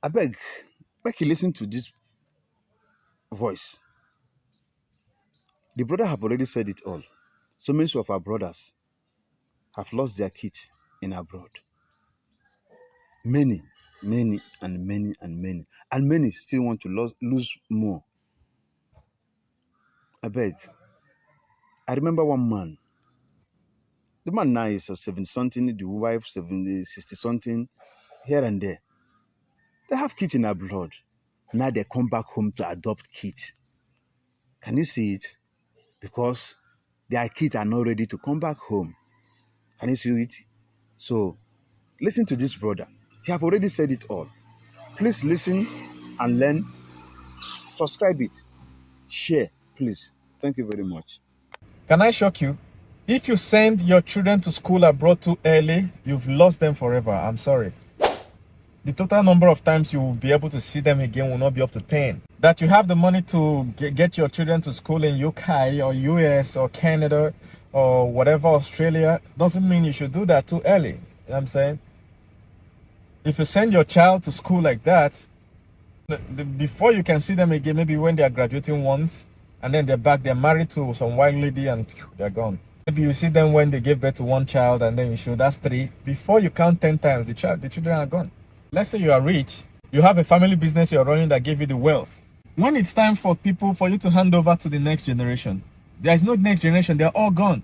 I beg, make you listen to this voice. The brother have already said it all. So many of our brothers have lost their kids in abroad. Many, many, and many, and many. And many still want to lose more. I beg. I remember one man. The man now is 70 something, the wife 70, 60 something, here and there. They have kids in abroad. Now they come back home to adopt kids. Can you see it? Because their kids are not ready to come back home. Can you see it? So listen to this brother. He have already said it all. Please listen and learn. Subscribe it. Share, please. Thank you very much. Can I shock you? If you send your children to school abroad too early, you've lost them forever. I'm sorry. The total number of times you will be able to see them again will not be up to 10. That you have the money to get your children to school in UK or US or Canada or whatever, Australia, doesn't mean you should do that too early. You know what I'm saying? If you send your child to school like that, before you can see them again, maybe when they are graduating once, and then they're back, they're married to some white lady and they're gone. Maybe you see them when they gave birth to one child and then you show that's 3. Before you count 10 times, the children are gone. Let's say you are rich, you have a family business you're running that gave you the wealth. When it's time for you to hand over to the next generation, there is no next generation, they're all gone.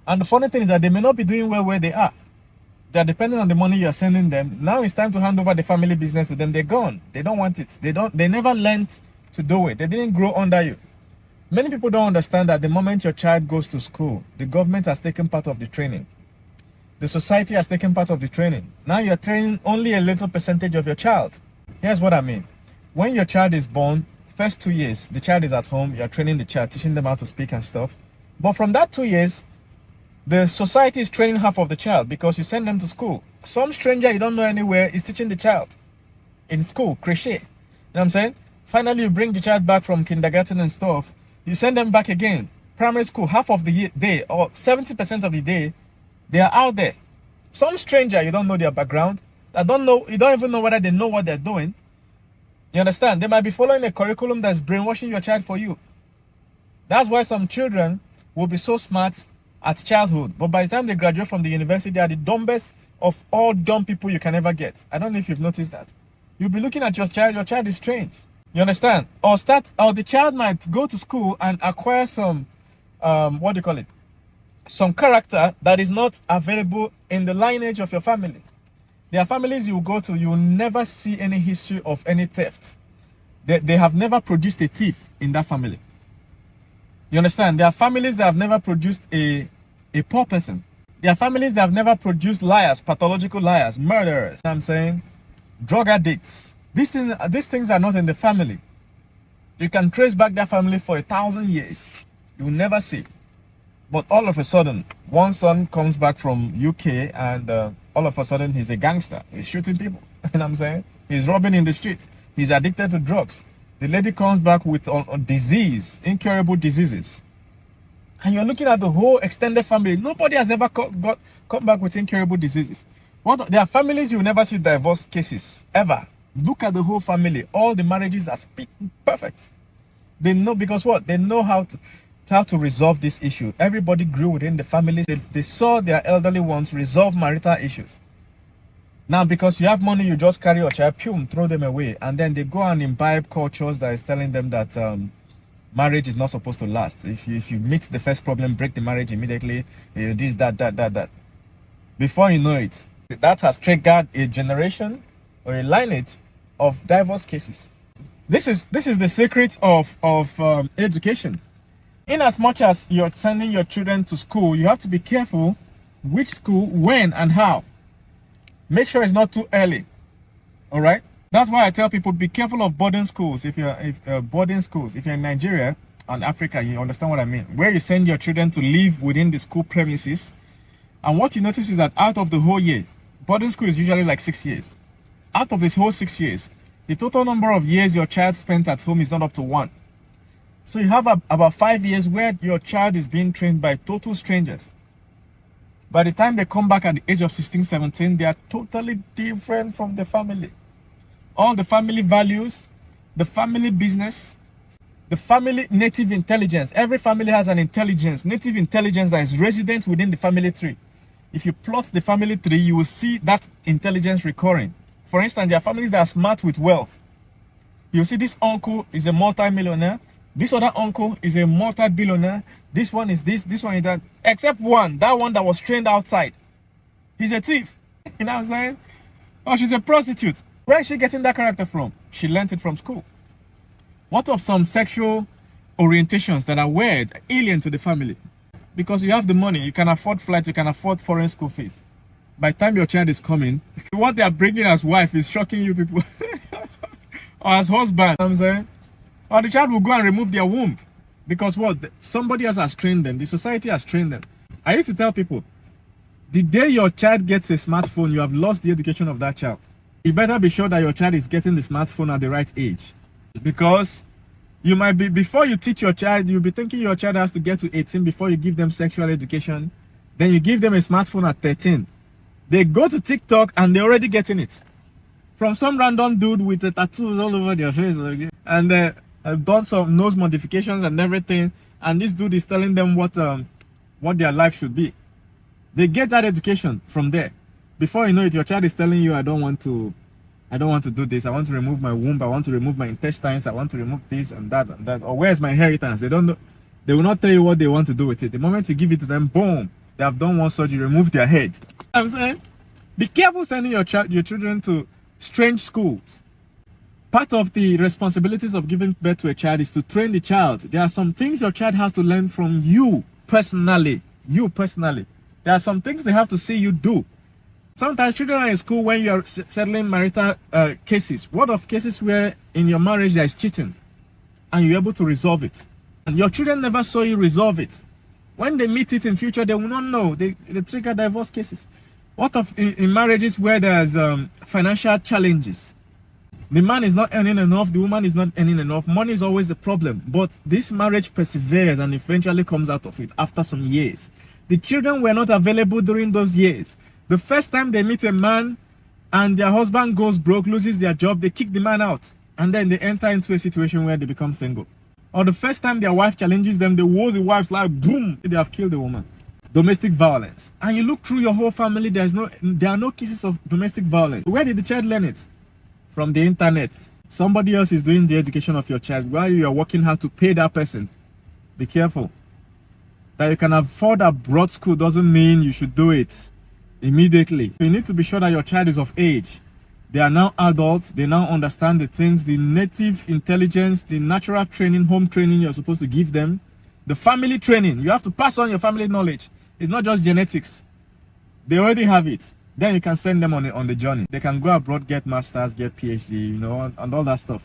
And the funny thing is that they may not be doing well where they are. They're depending on the money you're sending them. Now it's time to hand over the family business to them. They're gone. They don't want it. They never learned to do it. They didn't grow under you. Many people don't understand that the moment your child goes to school, the government has taken part of the training. The society has taken part of the training. Now you're training only a little percentage of your child. Here's what I mean. When your child is born, first 2 years, the child is at home, you're training the child, teaching them how to speak and stuff. But from that 2 years, the society is training half of the child because you send them to school. Some stranger you don't know anywhere is teaching the child in school, crochet. You know what I'm saying? Finally, you bring the child back from kindergarten and stuff. You send them back again. Primary school, half of the day or 70% of the day, they are out there. Some stranger, you don't know their background. You don't even know whether they know what they're doing. You understand? They might be following a curriculum that's brainwashing your child for you. That's why some children will be so smart at childhood, but by the time they graduate from the university, they are the dumbest of all dumb people you can ever get. I don't know if you've noticed that. You'll be looking at your child is strange. You understand? Or the child might go to school and acquire some, some character that is not available in the lineage of your family. There are families you will go to, you will never see any history of any theft. They have never produced a thief in that family. You understand? There are families that have never produced a poor person. There are families that have never produced liars, pathological liars, murderers. You know what I'm saying? Drug addicts. These things are not in the family. You can trace back that family for 1,000 years. You will never see. But all of a sudden, one son comes back from UK and all of a sudden he's a gangster. He's shooting people. You know what I'm saying? He's robbing in the street. He's addicted to drugs. The lady comes back with a disease, incurable diseases. And you're looking at the whole extended family. Nobody has ever come back with incurable diseases. There are families you will never see divorce cases, ever. Look at the whole family. All the marriages are perfect. They know, because what? They know how to resolve this issue. Everybody grew within the family. They saw their elderly ones resolve marital issues. Now, because you have money, you just carry your child, throw them away. And then they go and imbibe cultures that is telling them that marriage is not supposed to last. If you meet the first problem, break the marriage immediately. This, that. Before you know it, that has triggered a generation or a lineage of divorce cases. This is the secret of education. In as much as you're sending your children to school, you have to be careful which school, when, and how. Make sure it's not too early. All right. That's why I tell people, be careful of boarding schools. If you're in Nigeria and Africa, you understand what I mean. Where you send your children to live within the school premises, and what you notice is that out of the whole year, boarding school is usually like 6 years. Out of this whole 6 years, the total number of years your child spent at home is not up to 1. So you have about 5 years where your child is being trained by total strangers. By the time they come back at the age of 16, 17, they are totally different from the family. all the family values, the family business, the family native intelligence. Every family has an intelligence, native intelligence that is resident within the family tree. If you plot the family tree, you will see that intelligence recurring. For instance, there are families that are smart with wealth. You see this uncle is a multi-millionaire. This other uncle is a multi-billionaire. This one is this one is that. Except one, that one that was trained outside. He's a thief. You know what I'm saying? Oh, she's a prostitute. Where is she getting that character from? She learned it from school. What of some sexual orientations that are weird, alien to the family? Because you have the money, you can afford flights, you can afford foreign school fees. By the time your child is coming, what they are bringing as wife is shocking you people. Or as husband, you know what I'm saying? Or the child will go and remove their womb. Because what? Somebody else has trained them. The society has trained them. I used to tell people, the day your child gets a smartphone, you have lost the education of that child. You better be sure that your child is getting the smartphone at the right age. Because you might be, before you teach your child, you'll be thinking your child has to get to 18 before you give them sexual education. Then you give them a smartphone at 13. They go to TikTok and they're already getting it. From some random dude with the tattoos all over their face. And have done some nose modifications and everything. And this dude is telling them what their life should be. They get that education from there. Before you know it, your child is telling you, I don't want to do this. I want to remove my womb. I want to remove my intestines. I want to remove this and that and that. Or where's my inheritance? They don't know. They will not tell you what they want to do with it. The moment you give it to them, boom, they have done one surgery, remove their head. You know what I'm saying? Be careful sending your children to strange schools. Part of the responsibilities of giving birth to a child is to train the child. There are some things your child has to learn from you personally. You personally. There are some things they have to see you do. Sometimes children are in school when you are settling marital cases. What of cases where in your marriage there is cheating and you're able to resolve it? And your children never saw you resolve it. When they meet it in future, they will not know. They trigger divorce cases. What of in marriages where there's financial challenges? The man is not earning enough, the woman is not earning enough. Money is always the problem. But this marriage perseveres and eventually comes out of it after some years. The children were not available during those years. The first time they meet a man and their husband goes broke, loses their job, they kick the man out. And then they enter into a situation where they become single. Or the first time their wife challenges them, they woes the wife's life, boom, they have killed the woman. Domestic violence. And you look through your whole family, there are no cases of domestic violence. Where did the child learn it? From the internet. Somebody else is doing the education of your child while you are working hard to pay that person. Be careful. That you can afford a broad school doesn't mean you should do it immediately. You need to be sure that your child is of age. They are now adults. They now understand the things, the native intelligence, the natural training, home training you're supposed to give them. The family training. You have to pass on your family knowledge. It's not just genetics. They already have it. Then you can send them on the journey. They can go abroad, get masters, get PhD, you know, and all that stuff.